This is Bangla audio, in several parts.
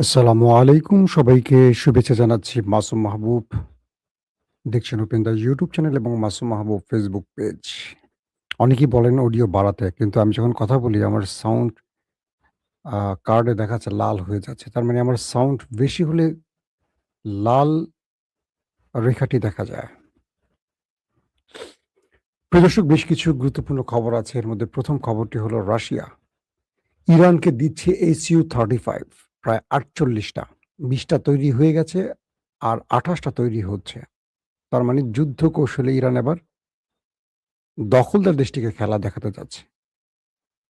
আসসালামু আলাইকুম। সবাইকে শুভেচ্ছা জানাচ্ছি। মাসুম মাহবুব। দেখছেন ওপেন দ্য ইউটিউব চ্যানেল এবং মাসুম মাহবুব ফেসবুক পেজ। অনেকেই বলেন অডিও বাড়াতে, কিন্তু আমি যখন কথা বলি আমার সাউন্ড আ কার্ডে দেখাচ্ছে লাল হয়ে যাচ্ছে। তার মানে আমার সাউন্ড বেশি হলে লাল রেখাটি দেখা যায়। প্রিয় দর্শক, বেশ কিছু গুরুত্বপূর্ণ খবর আছে। এর মধ্যে ১ম খবরটি হলো রাশিয়া ইরানকে দিচ্ছে SU-35 প্রায় ৪৮ টা। ২০ টা তৈরি হয়ে গেছে আর ২৮ টা তৈরি হচ্ছে। তার মানে যুদ্ধ কৌশলে ইরান এবার দখলদার দেশটিকে খেলা দেখাতে যাচ্ছে।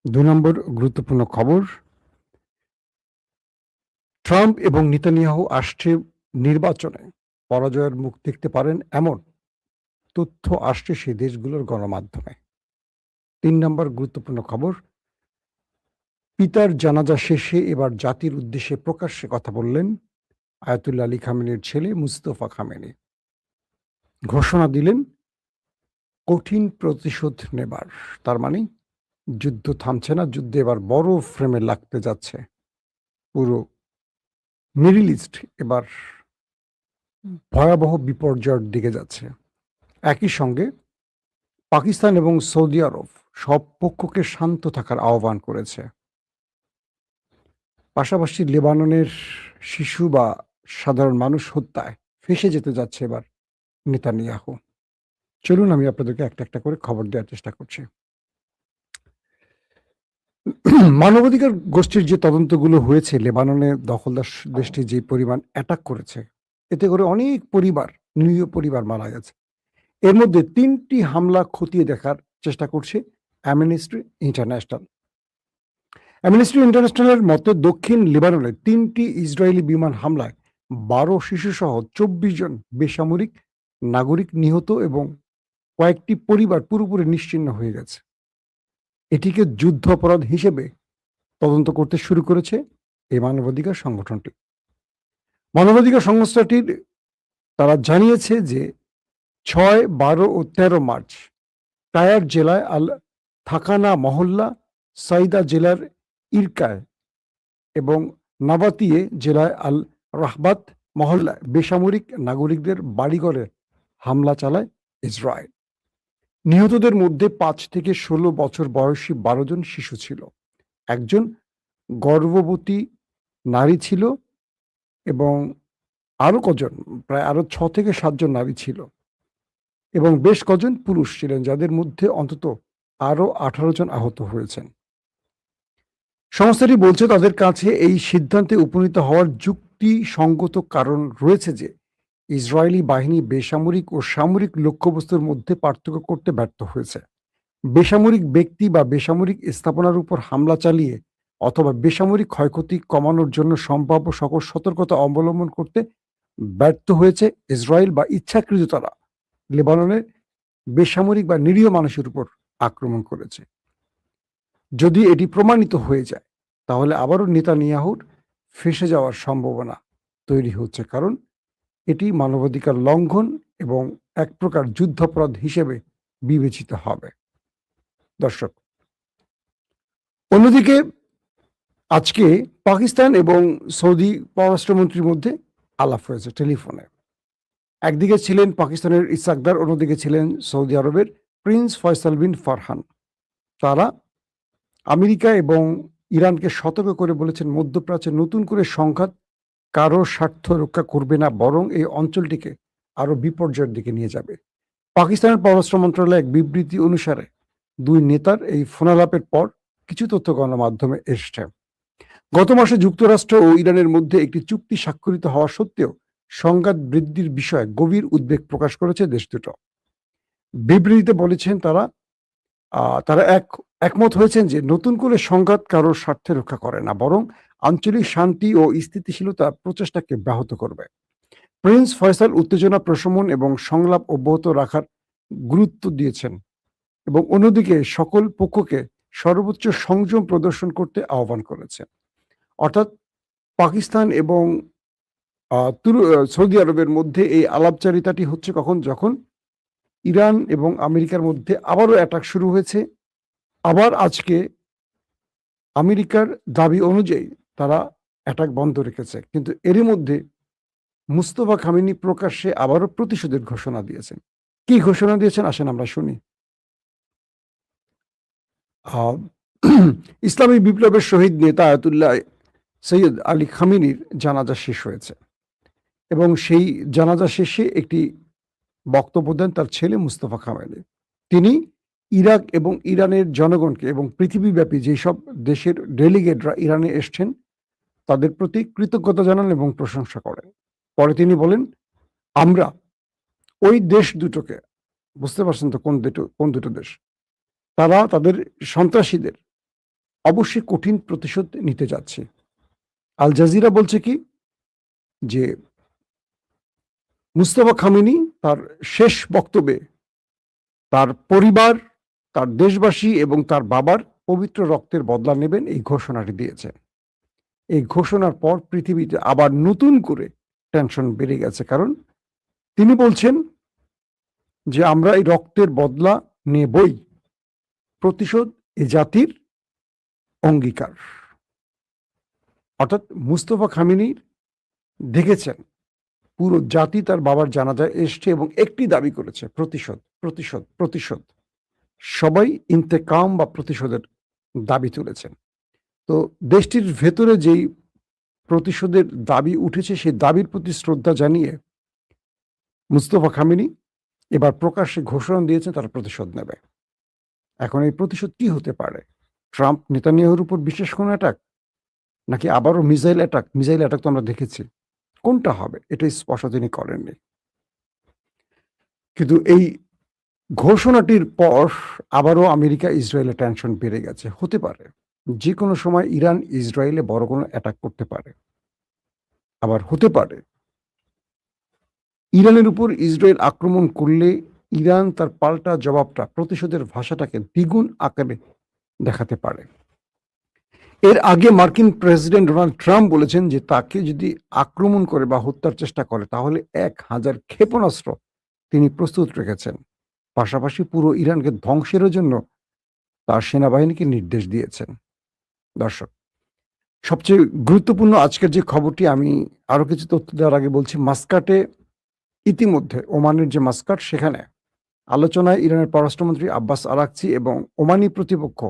২ নম্বর গুরুত্বপূর্ণ খবর, ট্রাম্প এবং নেতানিয়াহু আসছে নির্বাচনে পরাজয়ের মুখ দেখতে পারেন এমন তথ্য আসছে সেই দেশগুলোর গণমাধ্যমে। ৩ নম্বর গুরুত্বপূর্ণ খবর, পিতার জানাজা শেষে এবার জাতির উদ্দেশ্যে প্রকাশ্যে কথা বললেন আয়াতুল্লাহ আলী খামেনির ছেলে মুস্তফা খামেনি। ঘোষণা দিলেন কঠিন প্রতিশোধ নেবার। তার মানে যুদ্ধ থামছে না, যুদ্ধে এবার বড় ফ্রেমে লাগতে যাচ্ছে। পুরো মিডল ইস্ট এবার ভয়াবহ বিপর্যয়ের দিকে যাচ্ছে। একই সঙ্গে পাকিস্তান এবং সৌদি আরব সব পক্ষকে শান্ত থাকার আহ্বান করেছে। পাশাপাশি লেবাননের শিশু বা সাধারণ মানুষ হত্যায় ফেঁসে যেতে যাচ্ছে এবার নেতানিয়াহু। চলুন আমি আপনাদেরকে একটা একটা করে খবর দেওয়ার চেষ্টা করছি। মানবাধিকার গোষ্ঠীর যে তদন্তগুলো হয়েছে, লেবাননে দখলদার দেশটি যে পরিমাণ অ্যাটাক করেছে, এতে করে অনেক পরিবার, নিরীহ পরিবার মারা গেছে। এর মধ্যে ৩ টি হামলা খতিয়ে দেখার চেষ্টা করছে অ্যামনেস্টি ইন্টারন্যাশনাল। অ্যামনেস্টি ইন্টারন্যাশনালের মতে দক্ষিণ লেবাননে ৩ টি ইসরায়েলি বিমান হামলায় ১২ শিশুসহ ২৪ জন বেসামরিক নাগরিক নিহত এবং কয়েকটি পরিবার পুরোপুরি নিশ্চিহ্ন হয়ে গেছে। এটিকে যুদ্ধ অপরাধ হিসেবে তদন্ত করতে শুরু করেছে এই মানবাধিকার সংগঠনটি। মানবাধিকার সংস্থাটির তারা জানিয়েছে যে ৬, ১২ ও ১৩ মার্চ টায়ার জেলায় আল থাকানা মহল্লা, সাইদা জেলার ইরকায় এবং নাবাতিয়ে জেলায় আল রাহবাত মহল্লায় বেসামরিক নাগরিকদের বাড়িঘরে হামলা চালায় ইসরায়েল। নিহতদের মধ্যে ৫ থেকে ১৬ বছর বয়সী ১২ জন শিশু ছিল। একজন গর্ভবতী নারী ছিল এবং আরো কজন, প্রায় আরো ৬ থেকে ৭ জন নারী ছিল এবং বেশ কজন পুরুষ ছিলেন, যাদের মধ্যে অন্তত আরো ১৮ জন আহত হয়েছেন। সংস্থাটি বলছে তাদের কাছে এই সিদ্ধান্তে উপনীত হওয়ার যুক্তিসঙ্গত কারণ রয়েছে যে ইসরায়েলি বাহিনী বেসামরিক ও সামরিক লক্ষ্যবস্তুর মধ্যে পার্থক্য করতে ব্যর্থ হয়েছে। বেসামরিক ব্যক্তি বা বেসামরিক স্থাপনার উপর হামলা চালিয়ে অথবা বেসামরিক ক্ষয়ক্ষতি কমানোর জন্য সম্ভাব্য সকল সতর্কতা অবলম্বন করতে ব্যর্থ হয়েছে ইসরায়েল বা ইচ্ছাকৃত তারা লেবাননের বেসামরিক বা নিরীহ মানুষের উপর আক্রমণ করেছে। যদি এটি প্রমাণিত হয়ে যায় তাহলে আবারও নেতানিয়াহুর ফেঁসে যাওয়ার সম্ভাবনা তৈরি হচ্ছে, কারণ এটি মানবাধিকার লঙ্ঘন এবং এক প্রকার যুদ্ধাপরাধ হিসেবে বিবেচিত হবে। দর্শক, অন্যদিকে আজকে পাকিস্তান এবং সৌদি পররাষ্ট্রমন্ত্রীর মধ্যে আলাপ হয়েছে টেলিফোনে। একদিকে ছিলেন পাকিস্তানের ইসাকদার, অন্যদিকে ছিলেন সৌদি আরবের প্রিন্স ফয়সাল বিন ফারহান। তারা আমেরিকা এবং ইরানকে সতর্ক করে বলেছেন, মধ্যপ্রাচ্যে নতুন করে সংঘাত কারো স্বার্থ রক্ষা করবে না, বরং এই অঞ্চলটিকে আরো বিপর্যয়ের দিকে নিয়ে যাবে। পাকিস্তানের পররাষ্ট্র মন্ত্রণালয়ের এক বিবৃতি অনুসারে ২ নেতার এই ফোনালাপের পর কিছু তথ্য গণমাধ্যমে এসছে। গত মাসে যুক্তরাষ্ট্র ও ইরানের মধ্যে একটি চুক্তি স্বাক্ষরিত হওয়া সত্ত্বেও সংঘাত বৃদ্ধির বিষয়ে গভীর উদ্বেগ প্রকাশ করেছে দেশ দুটো। বিবৃতিতে বলেছেন তারা একমত হয়েছেন যে নতুন করে সংঘাত কারোর স্বার্থে রক্ষা করে না, বরং আঞ্চলিক শান্তি ও স্থিতিশীলতা প্রচেষ্টাকে ব্যাহত করবে। প্রিন্স ফয়সাল উত্তেজনা প্রশমন এবং সংলাপ অব্যাহত রাখার গুরুত্ব দিয়েছেন এবং অন্যদিকে সকল পক্ষকে সর্বোচ্চ সংযম প্রদর্শন করতে আহ্বান করেছেন। অর্থাৎ পাকিস্তান এবং সৌদি আরবের মধ্যে এই আলাপচারিতাটি হচ্ছে কখন, যখন ইরান এবং আমেরিকার মধ্যে আবারও অ্যাটাক শুরু হয়েছে। আবার আজকে আমেরিকার দাবি অনুযায়ী তারা অ্যাটাক বন্ধ রেখেছে, কিন্তু এরই মধ্যে মুস্তফা খামেনি প্রকাশ্যে আবারও প্রতিশোধের ঘোষণা দিয়েছেন। কি ঘোষণা দিয়েছেন আসেন আমরা শুনি। আহ, ইসলামী বিপ্লবের শহীদ নেতা আয়াতুল্লাহ সৈয়দ আলী খামেনির জানাজা শেষ হয়েছে এবং সেই জানাজা শেষে একটি বক্তব্য দেন তার ছেলে মুস্তফা খামেনি। তিনি ইরাক এবং ইরানের জনগণকে এবং পৃথিবীব্যাপী যেসব দেশের ডেলিগেটরা ইরানে এসছেন তাদের প্রতি কৃতজ্ঞতা জানান এবং প্রশংসা করেন। পরে তিনি বলেন, আমরা ওই দেশ দুটোকে, বুঝতে পারছেন তো কোন দুটো দেশ, তারা তাদের সন্ত্রাসীদের অবশ্যই কঠিন প্রতিশোধ নিতে যাচ্ছে। আল জাজিরা বলছে কি যে মুস্তফা খামেনি তার শেষ বক্তব্যে তার পরিবার, তার দেশবাসী এবং তার বাবার পবিত্র রক্তের বদলা নেবেন এই ঘোষণাটি দিয়েছেন। এই ঘোষণার পর পৃথিবীতে আবার নতুন করে টেনশন বেড়ে গেছে, কারণ তিনি বলছেন যে আমরা এই রক্তের বদলা নেবই, প্রতিশোধ এ জাতির অঙ্গীকার। অর্থাৎ মুস্তফা খামেনির দেখেছেন পুরো জাতি তার বাবার জানাজায় এসছে এবং একটি দাবি করেছে, প্রতিশোধ প্রতিশোধ প্রতিশোধ। সবাই ইন্তেকাম বা প্রতিশোধের দাবি তুলেছেন। তো দেশটির ভেতরে যেই প্রতিশোধের দাবি উঠেছে সেই দাবির প্রতি শ্রদ্ধা জানিয়ে মুস্তফা খামেনি এবার প্রকাশ্যে ঘোষণা দিয়েছেন তারা প্রতিশোধ নেবে। এখন এই প্রতিশোধ কি হতে পারে? ট্রাম্প নেতানিয়াহুর উপর বিশেষ কোনো অ্যাটাক, নাকি আবারও মিসাইল অ্যাটাক? মিসাইল অ্যাটাক তো আমরা দেখেছি, কোনটা হবে এটাই স্পষ্ট তিনি করেননি। কিন্তু এই ঘোষণাটির পর আবারও আমেরিকা ইসরায়েলে টেনশন বেড়ে গেছে। হতে পারে যে কোনো সময় ইরান ইসরায়েলে বড় কোনো অ্যাটাক করতে পারে, আবার হতে পারে ইরানের উপর ইসরায়েল আক্রমণ করলে ইরান তার পাল্টা জবাবটা, প্রতিশোধের ভাষাটাকে দ্বিগুণ আকারে দেখাতে পারে। এর আগে মার্কিন প্রেসিডেন্ট ডোনাল্ড ট্রাম্প বলেছেন যে তাকে যদি আক্রমণ করে বা হত্যার চেষ্টা করে তাহলে 1000 ক্ষেপণাস্ত্র তিনি প্রস্তুত রেখেছেন। পাশাপাশি পুরো ইরানকে ধ্বংসের জন্য তার সেনাবাহিনীকে নির্দেশ দিয়েছেন। দর্শক, সবচেয়ে গুরুত্বপূর্ণ আজকের যে খবরটি আমি আরো কিছু তথ্য দেওয়ার আগে বলছি, মাস্কাটে ইতিমধ্যে ওমানের যে মাস্কাট, সেখানে আলোচনায় ইরানের পররাষ্ট্রমন্ত্রী আব্বাস আরাকচি এবং ওমানি প্রতিপক্ষ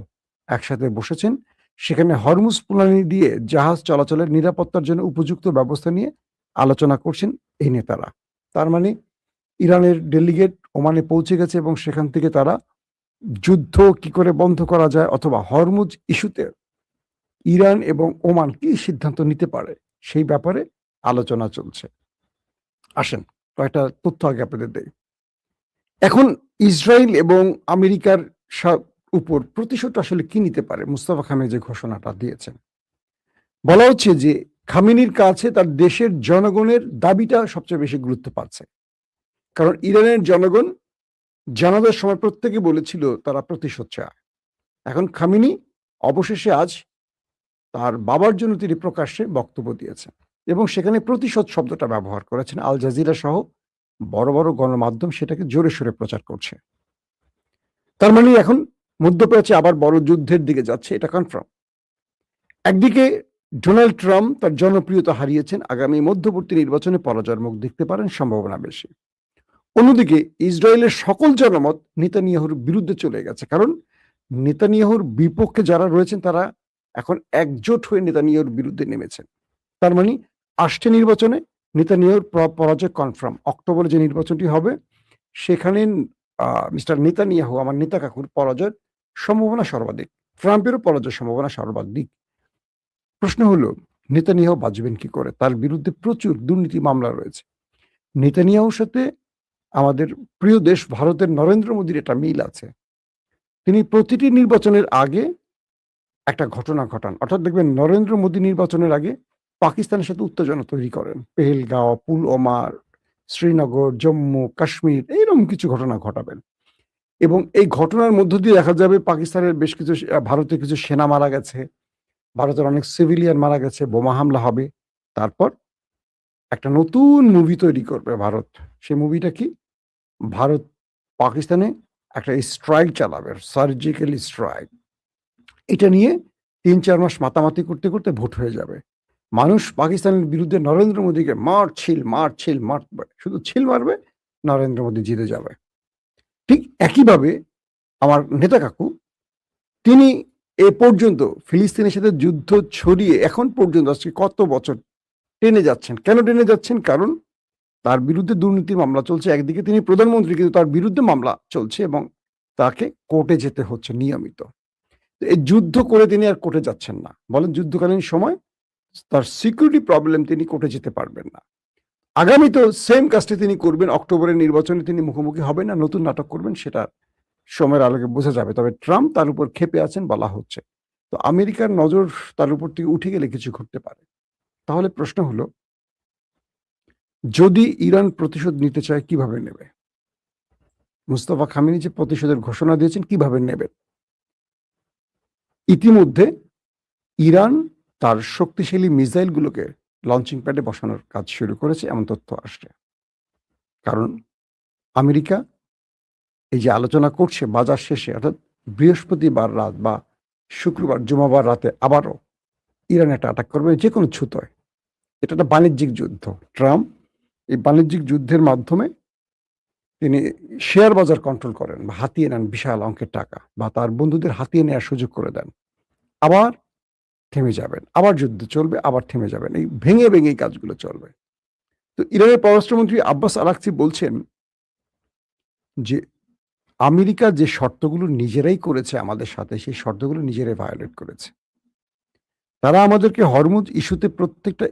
একসাথে বসেছেন। সেখানে হরমুজ প্রণালী দিয়ে জাহাজ চলাচলের নিরাপত্তার জন্য উপযুক্ত ব্যবস্থা নিয়ে আলোচনা করছেন এই নেতারা। তার মানে ইরানের ডেলিগেট ওমানে পৌঁছে গেছে এবং সেখান থেকে তারা যুদ্ধ কি করে বন্ধ করা যায় অথবা হরমুজ ইস্যুতে ইরান এবং ওমান কি সিদ্ধান্ত নিতে পারে সেই ব্যাপারে আলোচনা চলছে। আসেন কয়েকটা তথ্য আগে আপনাদের দেই। এখন ইসরায়েল এবং আমেরিকার উপর প্রতিশোধ আসলে কি নিতে পারে মুস্তফা খামেনি যে ঘোষণাটা দিয়েছেন? বলা হচ্ছে যে খামেনির কাছে তার দেশের জনগণের দাবিটা সবচেয়ে বেশি গুরুত্ব পাচ্ছে, কারণ ইরানের জনগণ জানাজার সময় প্রত্যেকে বলেছিল তারা প্রতিশোধ চায়। এখন খামেনি অবশেষে আজ তার বাবার জন্য তিনি প্রকাশ্যে বক্তব্য দিয়েছেন এবং সেখানে প্রতিশোধ শব্দটা ব্যবহার করেছেন। আল জাজিরা সহ বড় বড় গণমাধ্যম সেটাকে জোরে সোরে প্রচার করছে। তার মানে এখন মধ্যপ্রাচ্যে আবার বড় যুদ্ধের দিকে যাচ্ছে, এটা কনফার্ম। একদিকে ডোনাল্ড ট্রাম্প তার জনপ্রিয়তা হারিয়েছেন, আগামী মধ্যবর্তী নির্বাচনে পরাজয়ের মুখ দেখতে পারেন, সম্ভাবনা বেশি। অন্যদিকে ইসরায়েলের সকল জনমত নেতানিয়াহুর বিরুদ্ধে চলে গেছে, কারণ নেতানিয়াহুর বিপক্ষে যারা রয়েছেন তারা এখন একজোট হয়ে নেতানিয়াহুর বিরুদ্ধে নেমেছেন। তার মানে আসছে নির্বাচনে নেতানিয়াহুর পরাজয় কনফার্ম। অক্টোবরে যে নির্বাচনটি হবে সেখানে মিস্টার নেতানিয়াহু, আমার নেতা কাকুর পরাজয়ের সম্ভাবনা সর্বাধিক, ট্রাম্পেরও পরাজয়ের সম্ভাবনা সর্বাধিক। প্রশ্ন হলো নেতানিয়াহু বাঁচবেন কি করে? তার বিরুদ্ধে প্রচুর দুর্নীতি মামলা রয়েছে। নেতানিয়াহুর সাথে আমাদের প্রিয় দেশ ভারতের নরেন্দ্র মোদীর একটা মিল আছে। তিনি প্রতিটি নির্বাচনের আগে একটা ঘটনা ঘটান, অর্থাৎ দেখবেন নরেন্দ্র মোদী নির্বাচনের আগে পাকিস্তানের সাথে উত্তেজনা তৈরি করেন। পেহেলগাঁও, পুলওয়ামা, শ্রীনগর, জম্মু কাশ্মীর, এইরকম কিছু ঘটনা ঘটাবেন এবং এই ঘটনার মধ্য দিয়ে দেখা যাবে পাকিস্তানের বেশ কিছু ভারতের কিছু সেনা মারা গেছে, ভারতের অনেক সিভিলিয়ান মারা গেছে, বোমা হামলা হবে। তারপর একটা নতুন মুভি তৈরি করবে ভারত। সেই মুভিটা কি? ভারত পাকিস্তানে একটা স্ট্রাইক চালাবে, সার্জিক্যাল স্ট্রাইক। এটা নিয়ে 3-4 মাস মাতামাতি করতে করতে ভোট হয়ে যাবে। মানুষ পাকিস্তানের বিরুদ্ধে নরেন্দ্র মোদীকে মারবে, শুধু ছিল মারবে, নরেন্দ্র মোদী জিতে যাবে। ঠিক একইভাবে আমার নেতা কাকু, তিনি এ পর্যন্ত ফিলিস্তিনের সাথে যুদ্ধ ছড়িয়ে এখন পর্যন্ত আজকে কত বছর টেনে যাচ্ছেন। কেন টেনে যাচ্ছেন? কারণ তার বিরুদ্ধে দুর্নীতির মামলা চলছে। একদিকে তিনি প্রধানমন্ত্রী, কিন্তু তার বিরুদ্ধে মামলা চলছে এবং তাকে কোর্টে যেতে হচ্ছে নিয়মিত। এই যুদ্ধ করে তিনি আর কোর্টে যাচ্ছেন না। বলেন যুদ্ধকালীন সময় তার সিকিউরিটি প্রবলেম, তিনি কোর্টে যেতে পারবেন না। আগামী তো সেম কাজটি তিনি করবেন। অক্টোবরের নির্বাচনে তিনি মুখোমুখি হবেন না, নতুন নাটক করবেন, সেটা সময়ের আলোকে বোঝা যাবে। তবে ট্রাম্প তার উপর ক্ষেপে আছেন বলা হচ্ছে। তো আমেরিকার নজর তার উপর থেকে উঠে গেলে কিছু ঘটতে পারে। তাহলে প্রশ্ন হলো, যদি ইরান প্রতিশোধ নিতে চায় কিভাবে নেবে? মুস্তাফা খামেনি যে প্রতিশোধের ঘোষণা দিয়েছেন, কিভাবে নেবেন? ইতিমধ্যে ইরান তার শক্তিশালী মিসাইলগুলোকে লঞ্চিং প্যাডে বসানোর কাজ শুরু করেছে, এমন তথ্য আসছে। কারণ আমেরিকা এই যে আলোচনা করছে বাজার শেষে, অর্থাৎ বৃহস্পতিবার রাত বা শুক্রবার জুমাবার রাতে আবারও ইরান একটা অ্যাটাক করবে, যে কোনো ছুতোয়। এটা একটা বাণিজ্যিক যুদ্ধ। ট্রাম্প এই বাণিজ্যিক যুদ্ধের মাধ্যমে তিনি শেয়ার বাজার কন্ট্রোল করেন বা হাতিয়ে নেন বিশাল অঙ্কের টাকা, বা তার বন্ধুদের হাতিয়ে নেওয়ার সুযোগ করে দেন। আবার থেমে যাবেন, আবার যুদ্ধ চলবে, আবার থেমে যাবেন। এই ভেঙে ভেঙে এই কাজগুলো চলবে। তো ইরানের পররাষ্ট্রমন্ত্রী আব্বাস আরাকচি বলছেন যে আমেরিকা যে শর্তগুলো নিজেরাই করেছে আমাদের সাথে, সেই শর্তগুলো নিজেরাই ভায়োলেট করেছে। তারা আমাদেরকে হরমুজ ইস্যুতে প্রত্যেকটা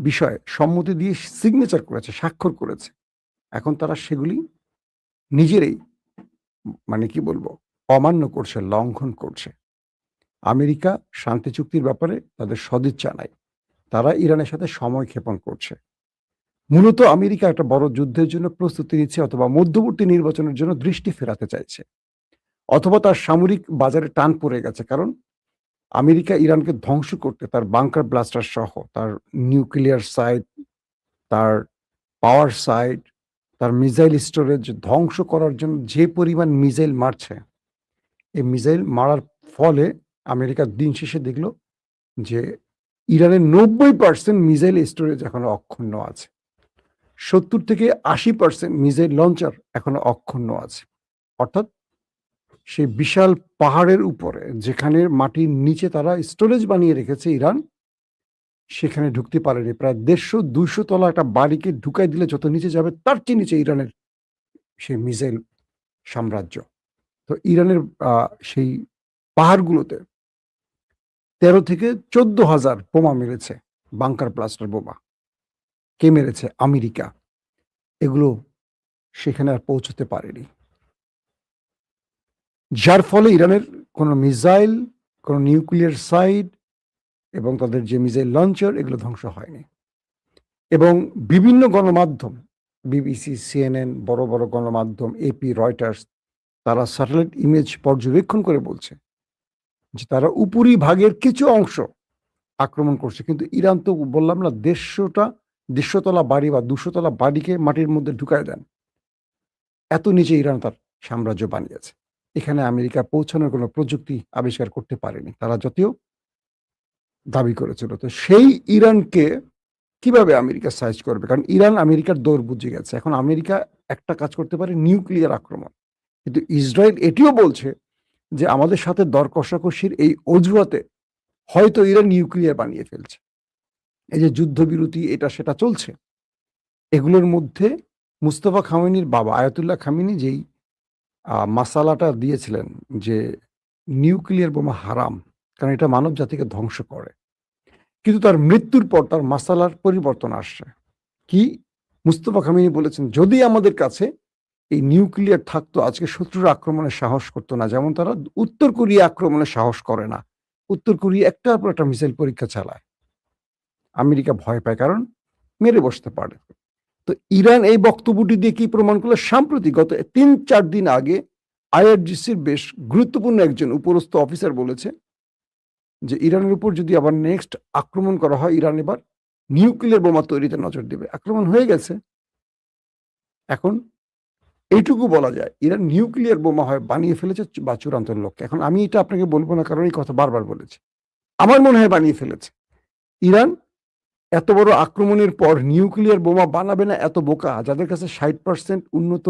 বিষয়ে সম্মতি দিয়ে সিগনেচার করেছে, স্বাক্ষর করেছে। এখন তারা সেগুলি নিজেরাই মানে কি বলবো, অমান্য করছে, লঙ্ঘন করছে। আমেরিকা শান্তি চুক্তির ব্যাপারে তাদের সদিচ্ছা নাই। তারা ইরানের সাথে সময় ক্ষেপণ করছে। মূলত আমেরিকা একটা বড় যুদ্ধের জন্য প্রস্তুতি নিচ্ছে, অথবা মধ্যবর্তী নির্বাচনের জন্য দৃষ্টি ফেরাতে চাইছে, অথবা তার সামরিক বাজারে টান পড়ে গেছে। কারণ আমেরিকা ইরানকে ধ্বংস করতে তার বাংকার ব্লাস্টার সহ তার নিউক্লিয়ার সাইট, তার পাওয়ার সাইট, তার মিসাইল স্টোরেজ ধ্বংস করার জন্য যে পরিমাণ মিসাইল মারছে, এই মিসাইল মারার ফলে আমেরিকা দিন শেষে দেখল যে ইরানের 90% মিসাইল স্টোরেজ এখনো অক্ষুণ্ণ আছে। 70 থেকে 80% মিসাইল লঞ্চার এখনো অক্ষুণ্ণ আছে। অর্থাৎ সেই বিশাল পাহাড়ের উপরে, যেখানে মাটির নিচে তারা স্টোরেজ বানিয়ে রেখেছে ইরান, সেখানে ঢুকতে পারেনি। প্রায় 150-200 তলা একটা বাড়িকে ঢুকাই দিলে যত নিচে যাবে, তার চেয়ে নিচে ইরানের সেই মিসাইল সাম্রাজ্য। তো ইরানের সেই পাহাড়গুলোতে 13 থেকে 14,000 বোমা মেরেছে, বাংকার ব্লাস্টার বোমা। কে মেরেছে? আমেরিকা। এগুলো সেখানে আর পৌঁছতে পারেনি, যার ফলে ইরানের কোনো মিসাইল, কোনো নিউক্লিয়ার সাইট এবং তাদের যে মিসাইল লঞ্চার, এগুলো ধ্বংস হয়নি। এবং বিভিন্ন গণমাধ্যম, বিবিসি, সিএনএন, বড় বড় গণমাধ্যম, এপি, রয়টার্স, তারা স্যাটেলাইট ইমেজ পর্যবেক্ষণ করে বলছে যে তারা উপরি ভাগের কিছু অংশ আক্রমণ করছে। কিন্তু ইরান তো বললাম না, 150 তলা বাড়ি বা 200 তলা বাড়িকে মাটির মধ্যে ঢুকায় দেন। এত নিচে ইরান তার সাম্রাজ্য বানিয়েছে। এখানে আমেরিকা পৌঁছানোর কোনো প্রযুক্তি আবিষ্কার করতে পারেনি, তারা যদিও দাবি করেছিল। তো সেই ইরানকে কিভাবে আমেরিকা সাইজ করবে? কারণ ইরান আমেরিকার দৌড় বুঝে গেছে। এখন আমেরিকা একটা কাজ করতে পারে, নিউক্লিয়ার আক্রমণ। কিন্তু ইসরায়েল এটিও বলছে যে আমাদের সাথে দর কষাকষির এই অজুহাতে হয়তো ইরান নিউক্লিয়ার বানিয়ে ফেলছে। এই যে যুদ্ধবিরতি এটা সেটা চলছে, এগুলোর মধ্যে মুস্তফা খামেনির বাবা আয়াতুল্লাহ খামেনি যেই মাসালাটা দিয়েছিলেন যে নিউক্লিয়ার বোমা হারাম, কারণ এটা মানব জাতিকে ধ্বংস করে। কিন্তু তার মৃত্যুর পর তার মাসালার পরিবর্তন আসছে। কি? মুস্তফা খামেনি বলেছেন, যদি আমাদের কাছে এই নিউক্লিয়ার থাকতো, আজকে শত্রুর আক্রমণের সাহস করতো না, যেমন তারা উত্তর কোরিয়া আক্রমণের সাহস করে না। উত্তর কোরিয়া একটার পর একটা মিসাইল পরীক্ষা চালায়, আমেরিকা ভয় পায়, কারণ মেরে বসতে পারে। তো ইরান এই বক্তব্যটি দিয়ে কি প্রমাণ করলো? সাম্প্রতিক গত 3-4 দিন আগে আইআরজিসির বেশ গুরুত্বপূর্ণ একজন উপরস্থ অফিসার বলেছে যে ইরানের উপর যদি আবার নেক্সট আক্রমণ করা হয়, ইরান এবার নিউক্লিয়ার বোমা তৈরিতে নজর দেবে। আক্রমণ হয়ে গেছে। এখন এইটুকু বলা যায়, ইরান নিউক্লিয়ার বোমা হয় বানিয়ে ফেলেছে বা চূড়ান্ত লক্ষ্যে। এখন আমি এটা আপনাকে বলবো না, কারণ এই কথা বারবার বলেছি। আমার মনে হয় বানিয়ে ফেলেছে। ইরান এত বড় আক্রমণের পর নিউক্লিয়ার বোমা বানাবে না এত বোকা, যাদের কাছে 60% উন্নত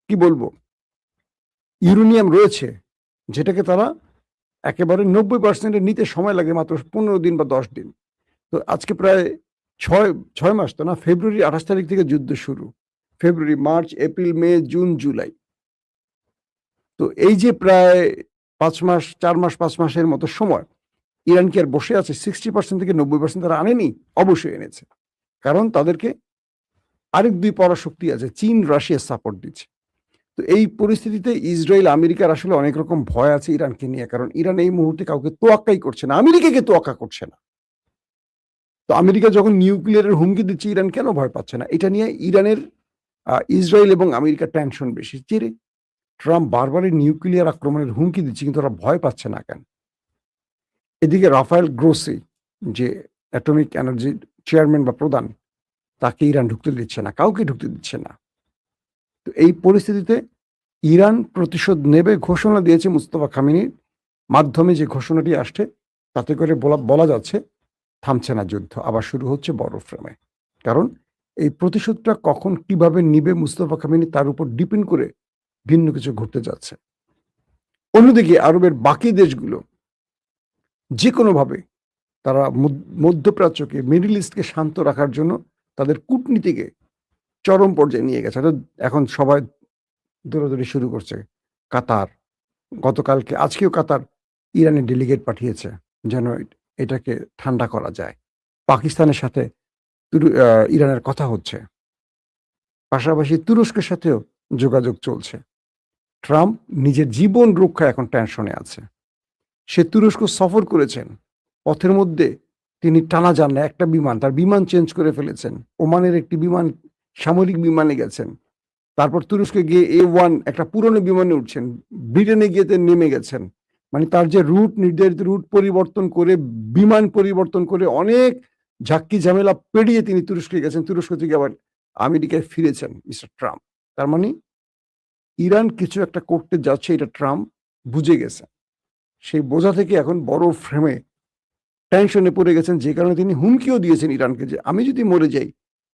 কি বলবো ইউরেনিয়াম রয়েছে, যেটাকে তারা একেবারে 90% নিতে সময় লাগে মাত্র 15 দিন বা 10 দিন। তো আজকে প্রায় ছয় মাস তো না, ফেব্রুয়ারি 28 তারিখ থেকে যুদ্ধ শুরু, ফেব্রুয়ারি, মার্চ, এপ্রিল, মে, জুন, জুলাই। তো এই যে প্রায় 5 মাস, 4 মাস, 5 মাসের মতো সময় ইরান কি আর বসে আছে? 60% থেকে 90% তারা আনেনি, অবশ্যই এনেছে। কারণ তাদেরকে আরেক দুই পরাশক্তি আছে, চীন, রাশিয়া সাপোর্ট দিচ্ছে। তো এই পরিস্থিতিতে ইসরায়েল, আমেরিকার আসলে অনেক রকম ভয় আছে ইরানকে নিয়ে, কারণ ইরান এই মুহূর্তে কাউকে তোয়াক্কাই করছে না, আমেরিকাকে তোয়াক্কা করছে না। তো আমেরিকা যখন নিউক্লিয়ারের হুমকি দিচ্ছে, ইরান কেন ভয় পাচ্ছে না? এটা নিয়ে ইরানের ইসরায়েল এবং আমেরিকার টেনশন বেশি। যে ট্রাম্প বারবারই নিউক্লিয়ার আক্রমণের হুমকি দিচ্ছে, কিন্তু ওরা ভয় পাচ্ছে না কেন? এদিকে রাফায়েল গ্রোসি, যে অ্যাটমিক এনার্জি চেয়ারম্যান বা প্রধান, তাকে ইরান ঢুকতে দিচ্ছে না, কাউকে ঢুকতে দিচ্ছে না। তো এই পরিস্থিতিতে ইরান প্রতিশোধ নেবে ঘোষণা দিয়েছে মুস্তফা খামেনির মাধ্যমে। যে ঘোষণাটি আসছে তাতে করে বলা যাচ্ছে থামছে না যুদ্ধ, আবার শুরু হচ্ছে বড় ফ্রেমে। কারণ এই প্রতিশোধটা কখন কিভাবে নিবে মুস্তফা খামেনি, তার উপর ডিপেন্ড করে ভিন্ন কিছু ঘটতে যাচ্ছে। অন্যদিকে আরবের বাকি দেশগুলো যে কোনোভাবে তারা মধ্যপ্রাচ্যকে, মিডল ইস্টকে শান্ত রাখার জন্য তাদের কূটনীতিকে চরম পর্যায়ে নিয়ে গেছে। এখন সবাই দৌড়াদৌড়ি শুরু করছে। কাতার, গতকালকে, আজকেও কাতার ইরানের ডেলিগেট পাঠিয়েছে যেন এটাকে ঠান্ডা করা যায়। পাকিস্তানের সাথে ইরানের কথা হচ্ছে, পাশাপাশি তুরস্কের সাথেও যোগাযোগ চলছে। ট্রাম্প নিজের জীবন রক্ষা এখন টেনশনে আছে। সে তুরস্ক সফর করেছেন, পথের মধ্যে তিনি টানা যান না, একটা বিমান, তার বিমান চেঞ্জ করে ফেলেছেন, ওমানের একটি বিমান, সামরিক বিমানে গেছেন, তারপর তুরস্কে গিয়ে A1 একটা পুরনো বিমানে উঠছেন, ব্রিটেনে গিয়ে নেমে গেছেন। মানে তার যে রুট, নির্ধারিত রুট পরিবর্তন করে, বিমান পরিবর্তন করে, অনেক ঝাক্কি ঝামেলা পেরিয়ে তিনি তুরস্কে গেছেন, তুরস্ক থেকে আবার আমেরিকায় ফিরেছেন মিস্টার ট্রাম্প। তার মানে ইরান কিছু একটা করতে যাচ্ছে, এটা ট্রাম্প বুঝে গেছে। সেই বোঝা থেকে এখন বড় ফ্রেমে টেনশনে পড়ে গেছেন, যে কারণে তিনি হুমকিও দিয়েছেন ইরানকে যে আমি যদি মরে যাই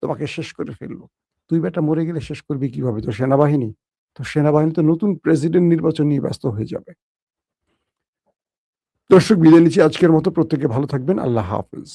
তোমাকে শেষ করে ফেলবো। তুই বেটা মরে গেলে শেষ করবি কিভাবে? তো সেনাবাহিনী, তো নতুন প্রেসিডেন্ট নির্বাচন নিয়ে ব্যস্ত হয়ে যাবে। দর্শক, বিদায় নিচ্ছি আজকের মতো। প্রত্যেকে ভালো থাকবেন। আল্লাহ হাফেজ।